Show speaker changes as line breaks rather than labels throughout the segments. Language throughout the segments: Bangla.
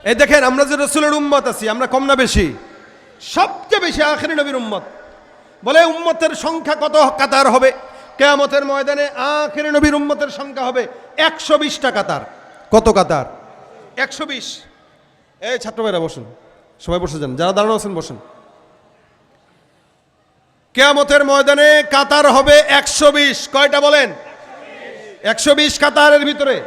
এই দেখেন আমরা যে রাসূলের উম্মত আছি, আমরা কম না বেশি? সবচেয়ে বেশি আখিরি নবীর উম্মত। বলে উম্মতের সংখ্যা কত কাতার হবে কিয়ামতের ময়দানে? আখিরি নবীর উম্মতের সংখ্যা হবে 120টা কাতার। কত কাতার? 120। এই ছাত্র ভাইরা বসুন, সবাই বসে যান, যারা দাঁড়ানো আছেন বসেন। কিয়ামতের ময়দানে কাতার হবে 120। কয়টা বলেন? 120 কাতারের ভিতরে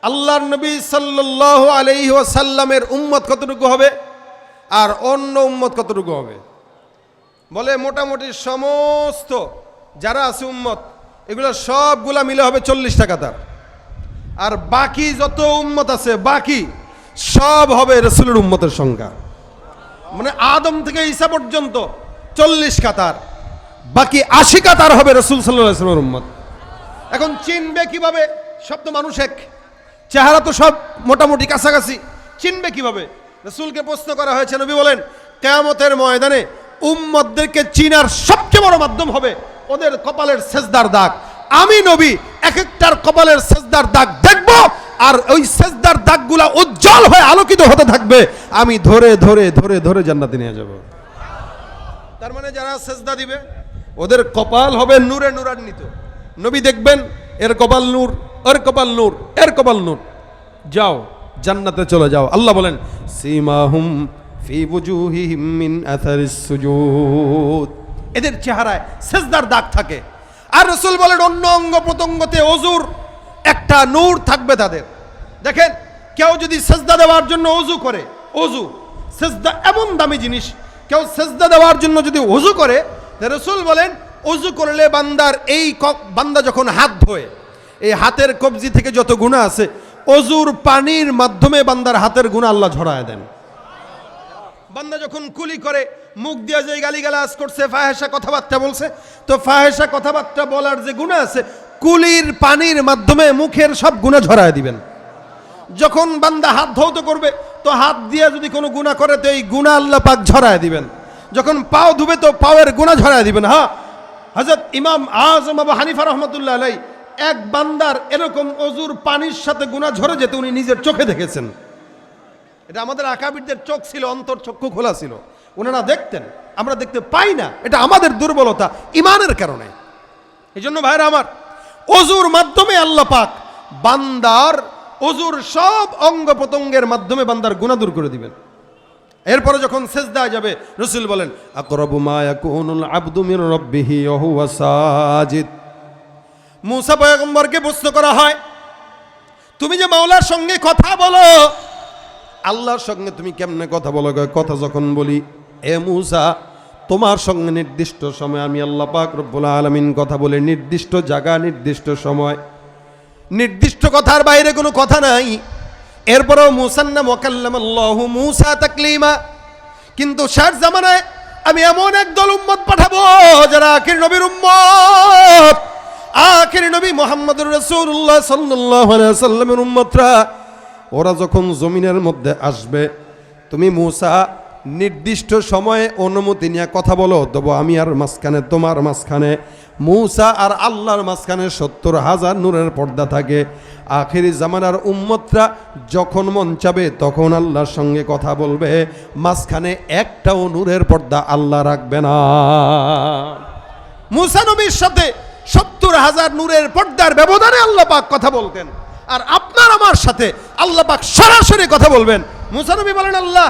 আল্লাহর নবী সাল্লাল্লাহু আলাইহি ওয়াসাল্লামের উম্মত কতটুকু হবে আর অন্য উম্মত কতটুকু হবে? বলে মোটামুটি সমস্ত যারা আছে উম্মত, এগুলো সবগুলা মিলে হবে 40টা কাতার। আর বাকি যত উম্মত আছে বাকি সব হবে রাসূলের উম্মতের সংখ্যা। মানে আদম থেকে ঈসা পর্যন্ত 40 কাতার, বাকি 80 কাতার হবে রাসূল সাল্লাল্লাহু আলাইহি ওয়াসাল্লামের উম্মত। এখন চিনবে কিভাবে? সব তো মানুষ এক, চেহারা তো সব মোটামুটি কাছাকাছি, চিনবে কিভাবে? রাসূলকে প্রশ্ন করা হয়েছে, নবী বলেন কিয়ামতের ময়দানে উম্মতদেরকে চিনার সবচেয়ে বড় মাধ্যম হবে ওদের কপালের সেজদার দাগ। আমি নবী এক একটার কপালের সেজদার দাগ দেখব, আর ওই সেজদার দাগগুলা উজ্জ্বল হয়ে আলোকিত হতে থাকবে, আমি ধরে ধরে ধরে ধরে জান্নাতে নিয়ে যাব। তার মানে যারা সেজদা দিবে ওদের কপাল হবে নূরে নূরান্বিত। নবী দেখবেন এর কপাল নূর, এর কপাল নূর, এর কপাল নূর, যাও জান্নাতে চলে যাও। আল্লাহ বলেন সীমাহুম ফি বুজুহিহিম মিন আথারিস সুজুদ, এদের চেহারায় সেজদার দাগ থাকে। আর রাসূল বলেন অন্য অঙ্গ প্রত্যঙ্গতে ওযুর একটা নূর থাকবে তাদের। দেখেন কেউ যদি সেজদা দেওয়ার জন্য ওযু করে, ওযু সেজদা এমন দামি জিনিস, কেউ সেজদা দেওয়ার জন্য যদি ওযু করে, রাসূল বলেন ওযু করলে বান্দার বান্দা যখন হাত ধোয়, এই হাতের কবজি থেকে যত গুনাহ আছে ওযুর পানির মাধ্যমে বান্দার হাতের গুনাহ আল্লাহ ঝরায় দেন। বান্দা যখন কুলি করে, মুখ দিয়ে যে গালিগালাজ করছে, ফাহেসা কথাবার্তা বলছে, তো ফাহেসা কথাবার্তা বলার যে গুনাহ আছে কুলির পানির মাধ্যমে মুখের সব গুনাহ ঝরায় দিবেন। যখন বান্দা হাত ধৌত করবে তো হাত দিয়ে যদি কোনো গুনাহ করে তো এই গুনাহ আল্লাহ পাক ঝরায় দিবেন। যখন পাও ধুবে তো পাওয়ের গুনাহ ঝরায় দিবেন। হ্যাঁ, হযরত ইমাম আযম আবু হানিফা রাহমাতুল্লাহ আলাইহি এক বান্দার এরকম ওযুর পানির সাথে গুনাহ ঝরে যেতে উনি নিজের চোখে দেখেছেন। এটা আমাদের আকাবিরদের চোখ ছিল, অন্তর চক্ষু খোলা ছিল, ওনারা দেখতেন, আমরা দেখতে পাই না। এটা আমাদের দুর্বলতা, ইমানের কারণে। এই জন্য ভাইরা আমার, ওযুর মাধ্যমে আল্লাহ পাক বান্দার ওযুর সব অঙ্গ প্রত্যঙ্গের মাধ্যমে বান্দার গুনাহ দূর করে দিবেন। এরপরে যখন সেজদায় যাবে, রাসূল বলেন আকরাবু মা ইয়াকুনুল আবদু মির রাব্বিহি ওয়া হুয়া সাজিদ। মুসা পয়গম্বরকে প্রশ্ন করা হয়, তুমি যে মাওলার সঙ্গে কথা বলো, আল্লাহর সঙ্গে তুমি কেমনে কথা বলো? কথা যখন বলি, এ মুসা তোমার সঙ্গে নির্দিষ্ট সময় আমি আল্লাহ পাক রব্বুল আলামিন কথা বলে, নির্দিষ্ট জায়গা, নির্দিষ্ট সময়, নির্দিষ্ট কথার বাইরে কোনো কথা নাই। এরপরেও মুসার নাম ওয়াকাল্লামাল্লাহু মুসা তাকলিমা। কিন্তু শেষ জামানায় আমি এমন একদল উম্মত পাঠাবো যারা আখির নবীর উম্মত, আখির নবী মুহাম্মদুর রাসূলুল্লাহ সাল্লাল্লাহু আলাইহি ওয়াসাল্লামের উম্মতরা, ওরা যখন জমিনের মধ্যে আসবে, তুমি মুসা নির্দিষ্ট সময়ে অনুমতি নিয়ে কথা বলো, দেবো আমি আর মাঝখানে, তোমার মাঝখানে, মুসা আর আল্লাহর মাঝখানে 70,000 নূরের পর্দা থাকে। আখিরি জামানার উম্মতরা যখন মন চাবে তখন আল্লাহর সঙ্গে কথা বলবে, মাঝখানে একটাও নূরের পর্দা আল্লাহ রাখবে না। মুসা নবীর সাথে 70,000 নূরের পর্দার ব্যবধানে আল্লাহ পাক কথা বলতেন, আর আপনার আমার সাথে আল্লাহ পাক সরাসরি কথা বলবেন। মুসা নবী বলেন, আল্লাহ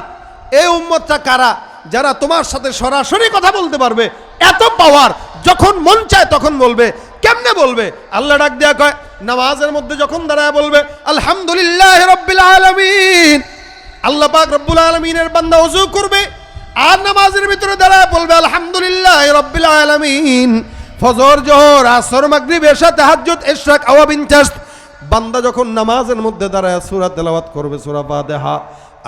এই উম্মতটা কারা যারা তোমার সাথে সরাসরি কথা বলতে পারবে? এত পাওয়ার, যখন মন চায় তখন বলবে। কেমনে বলবে? আল্লাহ ডাক দেয়া কয়, নামাজের মধ্যে যখন দাঁড়ায় বলবে আলহামদুলিল্লাহ রাব্বিল আলামিন, আল্লাহ পাক রব্বুল আলামিনের বান্দা ওযু করবে আর নামাজের ভিতরে দাঁড়ায় বলবে আলহামদুলিল্লাহ রাব্বিল আলামিন। ফজর, জোহর, আসর, মাগরিব, এশা, তাহাজ্জুদ, ইশরাক, আওয়াবিন, চাস, বান্দা যখন নামাজের মধ্যে দাঁড়ায় সূরা তেলাওয়াত করবে, সূরা ফাতিহা,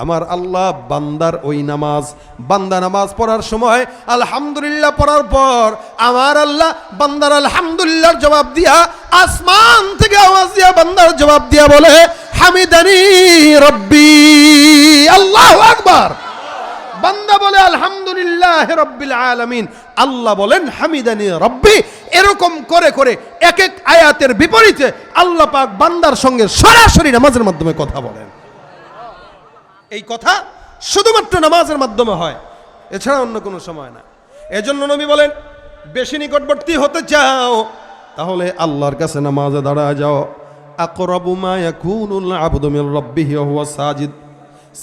আমার আল্লাহ বান্দার ওই নামাজ, বান্দা নামাজ পড়ার সময় আলহামদুলিল্লাহ পড়ার পর আমার আল্লাহ বান্দার আলহামদুলিল্লাহর জবাব দিয়া, আসমান থেকে আওয়াজ দিয়া বান্দার জবাব দিয়া বলে হামিদানি রব্বি, আল্লাহু আকবার। বান্দা বলে আলহামদুলিল্লাহ রাব্বিল আলামিন, আল্লাহ বলেন হামিদানি রব্বি। এরকম করে করে এক এক আয়াতের বিপরীতে আল্লাহ পাক বান্দার সঙ্গে সরাসরি নামাজের মাধ্যমে কথা বলেন। এই কথা শুধুমাত্র নামাজের মাধ্যমে হয়, এছাড়া অন্য কোনো সময় না। এজন্য নবী বলেন, বেশি নিকটবর্তী হতে চাও তাহলে আল্লাহর কাছে নামাজে দাঁড়ায় যাও। আকরাবু মা ইয়াকুনুল আবদু মির রাব্বিহি ওয়া হুয়া সাজিদ,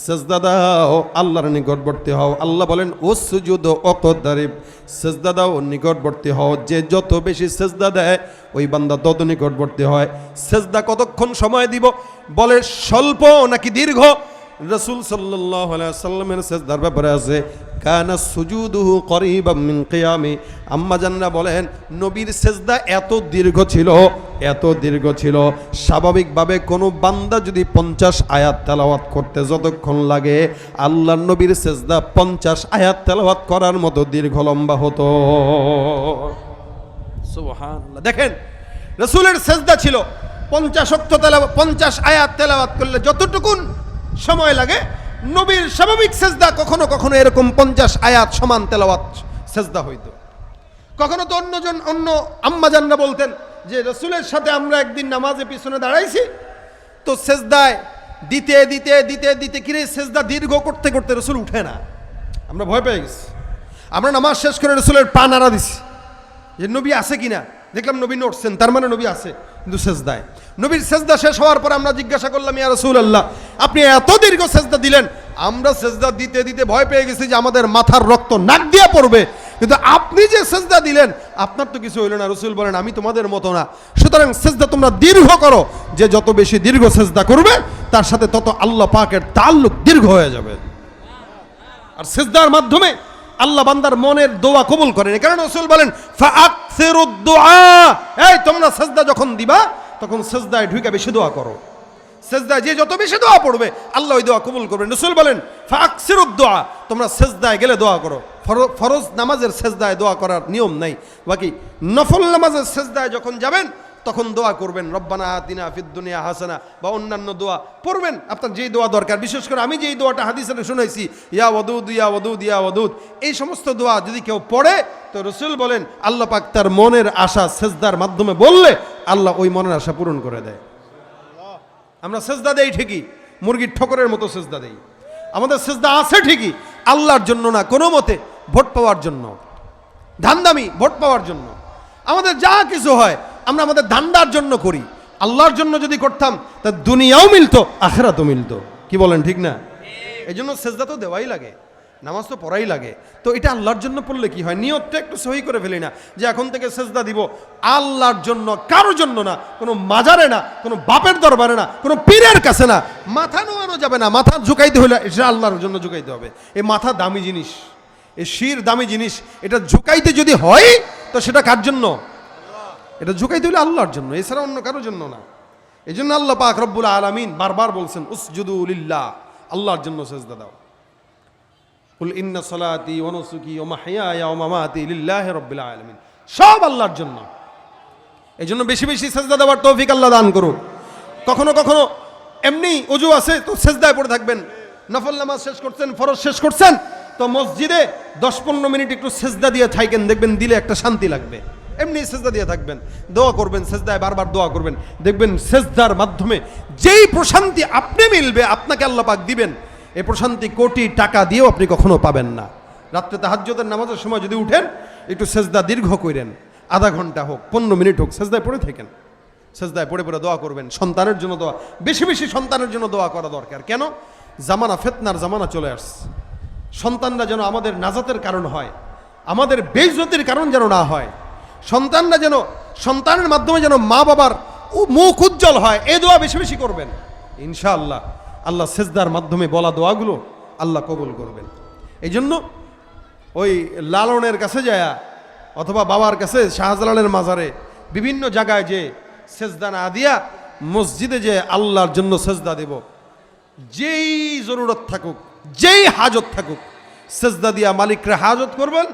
সেজদা দাও, আল্লাহর নিকটবর্তী হও। আল্লাহ বলেন উসজুদ ওয়াকতারিব, সেজদা দাও, নিকটবর্তী হও। যে যত বেশি সেজদা দেয় ওই বান্দা তত নিকটবর্তী হয়। সেজদা কতক্ষণ সময় দিব? বলে স্বল্প নাকি দীর্ঘ? রাসূল সাল্লাল্লাহু আলাইহি ওয়াসাল্লামের সেজদার ব্যাপারে আছে কানা সুজুদুহু করিবাম মিন কিয়ামি। আম্মা জান্নাহ বলেন নবীর সেজদা এত দীর্ঘ ছিল, এত দীর্ঘ ছিল, স্বাভাবিকভাবে কোনো বান্দা যদি 50 আয়াত তেলাওয়াত করতে যতক্ষণ লাগে, আল্লাহর নবীর সেজদা 50 আয়াত তেলাওয়াত করার মতো দীর্ঘ লম্বা হতো। সুবহানাল্লাহ। দেখেন রাসূলের সেজদা ছিল 50 আয়াত তেলাওয়াত করলে যতটুকুন সময় লাগে, নবীর স্বাভাবিক সেজদা কখনো কখনো এরকম 50 আয়াত সমান তেলাওয়াত সেজদা হইতো। কখনো তো অন্য আম্মাজানরা বলতেন যে রাসূলের সাথে আমরা একদিন নামাজে পিছনে দাঁড়াইছি, তো সেজদায় দিতে দিতে দিতে দিতে কিরে সেজদা দীর্ঘ করতে করতে রাসূল উঠে না, আমরা ভয় পেয়ে গেছি। আমরা নামাজ শেষ করে রাসূলের পা নাড়া দিছি যে নবী আছে কিনা, দেখলাম নবী নড়ছেন, তার মানে নবী আছে, কিন্তু সেজদায়। নবীর সেজদা শেষ হওয়ার পর আমরা জিজ্ঞাসা করলাম, ইয়া রাসূলুল্লাহ আপনি এত দীর্ঘ সেজদা দিলেন, আমরা সেজদা দিতে দিতে ভয় পেয়ে গেছি যে আমাদের মাথার রক্ত নাক দিয়ে পড়বে, কিন্তু আপনি যে সেজদা দিলেন আপনার তো কিছু হইল না। রাসূল বলেন আমি তোমাদের মতো না, সুতরাং সেজদা তোমরা দীর্ঘ করো, যে যত বেশি দীর্ঘ সেজদা করবে তার সাথে তত আল্লাহ পাকের তাআল্লুক দীর্ঘ হয়ে যাবে। আর সেজদার মাধ্যমে আল্লাহ বান্দার মনের দোয়া কবুল করেন। এই কারণে রাসূল বলেন ফাআকসিরুদ দুআ, এই তোমরা সেজদা যখন দিবা তখন সেজদায় ঢুকে বেশি দোয়া করো। সেজদায় যে যত বেশি দোয়া পড়বে আল্লাহ ওই দোয়া কবুল করবেন। রাসূল বলেন ফাআকসিরুদ দুআ, তোমরা সেজদায় গেলে দোয়া করো। ফরজ নামাজের সেজদায় দোয়া করার নিয়ম নাই, বাকি নফল নামাজের সেজদায় যখন যাবেন তখন দোয়া করবেন রব্বানা আতিনা ফিদ দুনিয়া হাসানা বা অন্যান্য দোয়া পড়বেন আপনার যেই দোয়া দরকার। বিশেষ করে আমি যেই দোয়াটা হাদিসে শুনাইছি, ইয়া ওয়াদুদ ইয়া ওয়াদুদ ইয়া ওয়াদুদ, এই সমস্ত দোয়া যদি কেউ পড়ে তো রাসূল বলেন আল্লাহ পাক তার মনের আশা সেজদার মাধ্যমে বললে আল্লাহ ওই মনের আশা পূরণ করে দেয়। আমরা সেজদা দেই ঠিকই, মুরগির ঠোকরের মতো সেজদা দেই, আমাদের সেজদা আছে ঠিকই, আল্লাহর জন্য না, কোনো মতে ভোট পাওয়ার জন্য, ধান্দামি ভোট পাওয়ার জন্য। আমাদের যা কিছু হয় আমরা আমাদের ধান্দার জন্য করি। আল্লাহর জন্য যদি করতাম তা দুনিয়াও মিলতো, আখিরাতও মিলতো। কি বলেন, ঠিক না? এই জন্য সেজদা তো দেওয়াই লাগে, নামাজ তো পড়াই লাগে। তো এটা আল্লাহর জন্য পড়লে কি হয়, নিয়তটা একটু সহি করে ফেলি না যে এখন থেকে সেজদা দিব আল্লাহর জন্য, কারোর জন্য না, কোনো মাজারে না, কোনো বাপের দরবারে না, কোনো পীরের কাছে না। মাথা নোয়ানো যাবে না, মাথা ঝুঁকাইতে হলে এটা আল্লাহর জন্য ঝুঁকাইতে হবে। এই মাথা দামি জিনিস, এই শির দামি জিনিস, এটা ঝুঁকাইতে যদি হয় তো সেটা কার জন্য? এটা ঝুঁকাইতে হলে আল্লাহর জন্য, এছাড়া অন্য কারোর জন্য না। এই জন্য আল্লাহ পাক রব্বুল আলামিন বারবার বলছেন উসজুদু লিল্লাহ, আল্লাহর জন্য সেজদা দাও। কুল ইন্না সলাতি ওয়া নুসুকি ওয়া মাহইয়ায়া ওয়া মামাতি লিল্লাহি রাব্বিল আলামিন, সব আল্লাহর জন্য। এই জন্য বেশি বেশি সেজদা দেওয়ার তৌফিক আল্লাহ দান করুক। কখনো কখনো এমনি ওযু আছে তো সেজদায় পড়ে থাকবেন, নফল নামাজ শেষ করছেন, ফরজ শেষ করছেন, তো মসজিদে 10-15 মিনিট একটু সেজদা দিয়ে থাকেন, দেখবেন দিলে একটা শান্তি লাগবে। এমনি সেজদা দিয়ে থাকবেন, দোয়া করবেন, সেজদায় বারবার দোয়া করবেন, দেখবেন সেজদার মাধ্যমে যেই প্রশান্তি আপনি মিলবে, আপনাকে আল্লাহ পাক দিবেন, এই প্রশান্তি কোটি টাকা দিয়েও আপনি কখনো পাবেন না। রাত্রে তাহাজ্জুদের নামাজের সময় যদি উঠেন একটু সেজদা দীর্ঘ করেন, আধা ঘন্টা হোক, 15 মিনিট হোক, সেজদায় পড়ে থাকেন, সেজদায় পড়ে পড়ে দোয়া করবেন। সন্তানের জন্য দোয়া, বেশি বেশি সন্তানের জন্য দোয়া করা দরকার। কেন? জামানা, ফিতনার জামানা চলে আসছে। সন্তানরা যেন আমাদের নাজাতের কারণ হয়, আমাদের বেইজ্জতির কারণ যেন না হয়। সন্তানরা যেন, সন্তানের মাধ্যমে যেন মা বাবার মুখ উজ্জ্বল হয়, এই দোয়া বেশি বেশি করবেন। ইনশাআল্লাহ আল্লাহ সেজদার মাধ্যমে বলা দোয়াগুলো আল্লাহ কবুল করবেন। এই জন্য ওই লালনের কাছে যায় অথবা বাবার কাছে, শাহজালালের মাজারে, বিভিন্ন জায়গায় যে সেজদা না দিয়া মসজিদে যে আল্লাহর জন্য সেজদা দেব, যেই জরুরত থাকুক, যেই হাজত থাকুক, সেজদা দিয়া মালিকরে হাজত করবেন।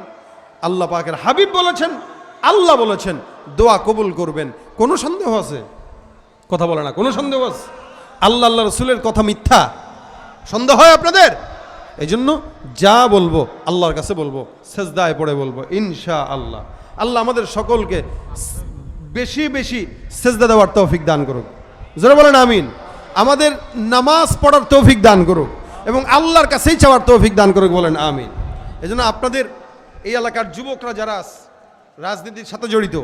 আল্লাহ পাকের হাবিব বলেছেন, আল্লাহ বলেছেন দোয়া কবুল করবেন। কোনো সন্দেহ আছে? কথা বলে না, কোনো সন্দেহ আছে? আল্লাহ রসুলের কথা মিথ্যা? সন্দেহ হয় আপনাদের? এই জন্য যা বলবো আল্লাহর কাছে বলবো, সেজদায় পড়ে বলবো ইনশাআল্লাহ। আল্লাহ আমাদের সকলকে বেশি বেশি সেজদা দেওয়ার তৌফিক দান করুক। যারা বলেন আমিন। আমাদের নামাজ পড়ার তৌফিক দান করুক। এবং আল্লাহর কাছেই চাওয়ার তৌফিক দান করুক, বলেন আমিন। এজন্য আপনাদের এই এলাকার যুবকরা যারা রাজনীতির সাথে জড়িত,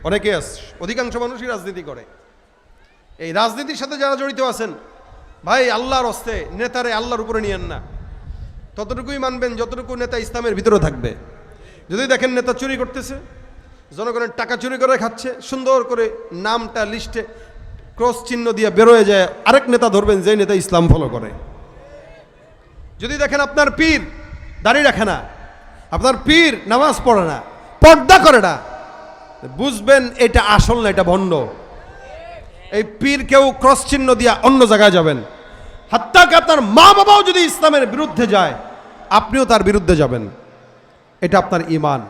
অনেকে আছে, অধিকাংশ মানুষই রাজনীতি করে, এই রাজনীতির সাথে যারা জড়িত আছেন, ভাই আল্লাহর হস্তে নেতারে আল্লাহর উপরে নিয়েন না। ততটুকুই মানবেন যতটুকু নেতা ইসলামের ভিতরে থাকবে। যদি দেখেন নেতা চুরি করতেছে, জনগণের টাকা চুরি করে খাচ্ছে, সুন্দর করে নামটা লিস্টে ক্রস চিহ্ন দিয়ে বেরোয় যায়, আরেক নেতা ধরবেন যে নেতা ইসলাম ফলো করে। যদি দেখেন আপনার পীর দাড়ি রাখে না, আপনার পীর নামাজ পড়ে না, পর্দা করে না, বুঝবেন এটা আসল না, এটা ভণ্ড। এই পীর কেউ ক্রস চিহ্ন দিয়া অন্য জায়গায় যাবেন, হাত্তাকে আপনার মা বাবাও যদি ইসলামের বিরুদ্ধে যায় আপনিও তার বিরুদ্ধে যাবেন। এটা আপনার ঈমান।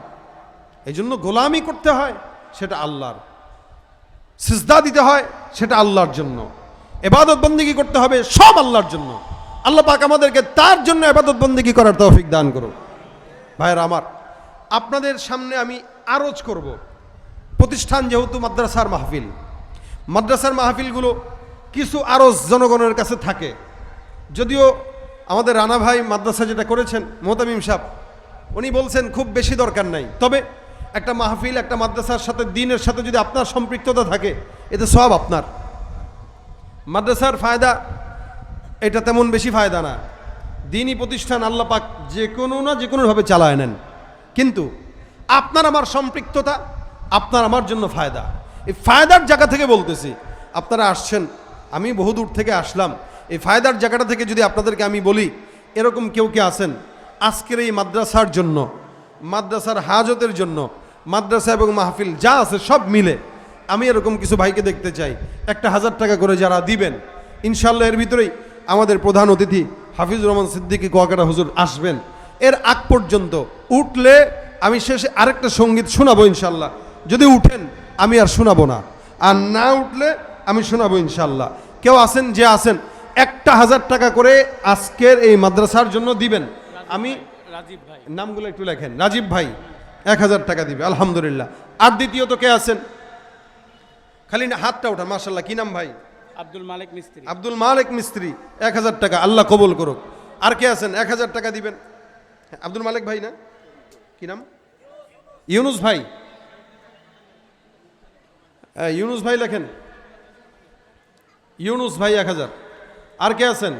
এই জন্য গোলামি করতে হয় সেটা আল্লাহর, সিজদা দিতে হয় সেটা আল্লাহর জন্য, ইবাদত বন্দেগী করতে হবে সব আল্লাহর জন্য। আল্লাহ পাক আমাদেরকে তার জন্য ইবাদত বন্দেগী করার তৌফিক দান করুন। ভাইরা আমার, আপনাদের সামনে আমি আরজ করব, প্রতিষ্ঠান যেহেতু মাদ্রাসার মাহফিল, মাদ্রাসার মাহফিলগুলো কিছু আরজ জনগণের কাছে থাকে। যদিও আমাদের রানা ভাই মাদ্রাসা যেটা করেছেন মোহতামিম সাহেব, উনি বলছেন খুব বেশি দরকার নাই, তবে একটা মাহফিল একটা মাদ্রাসার সাথে দিনের সাথে যদি আপনার সম্পৃক্ততা থাকে এতে সব আপনার। মাদ্রাসার ফায়দা এটা তেমন বেশি ফায়দা না, দিনই প্রতিষ্ঠান আল্লাহ পাক যে কোনো না যে কোনোভাবে চালায় নেন, কিন্তু আপনার আমার সম্পৃক্ততা আপনার আমার জন্য ফায়দা। এই ফায়দার জায়গা থেকে বলতেছি, আপনারা আসছেন, আমি বহুদূর থেকে আসলাম, এই ফায়দার জায়গাটা থেকে যদি আপনাদেরকে আমি বলি, এরকম কেউ কে আছেন আজকের এই মাদ্রাসার জন্য, মাদ্রাসার হাজতের জন্য, মাদ্রাসা এবং মাহফিল যা আছে সব মিলে আমি এরকম কিছু ভাইকে দেখতে চাই, 1000 টাকা করে যারা দিবেন, ইনশাল্লাহ এর ভিতরেই আমাদের প্রধান অতিথি হাফিজুর রহমান সিদ্দিকী কুয়াকাটা হুজুর আসবেন। এর আগ পর্যন্ত উঠলে আমি শেষে আরেকটা সঙ্গীত শোনাবো ইনশাল্লাহ, যদি উঠেন আমি আর শোনাবো না, আর না উঠলে আমি শোনাবো ইনশাল্লাহ। কেউ আছেন যে আছেন 1000 টাকা করে আজকের এই মাদ্রাসার জন্য দিবেন? আমি
রাজীব ভাই,
নামগুলো একটু লেখেন। রাজীব ভাই 1000 টাকা দিবে, আলহামদুলিল্লাহ। আর দ্বিতীয়ত কে আছেন? খালি হাতটা ওঠা, মাশাআল্লাহ। কি নাম ভাই?
আব্দুল মালিক মিস্ত্রি।
আব্দুল মালিক মিস্ত্রি 1000 টাকা, আল্লাহ কবুল করুক। আর কে আছেন 1000 টাকা দিবেন? আব্দুল মালিক ভাই না, কি নাম? ইউনুস ভাই, ইউনুস ভাই লেখেন, ইউনুস ভাই 1000। আর কে আছেন?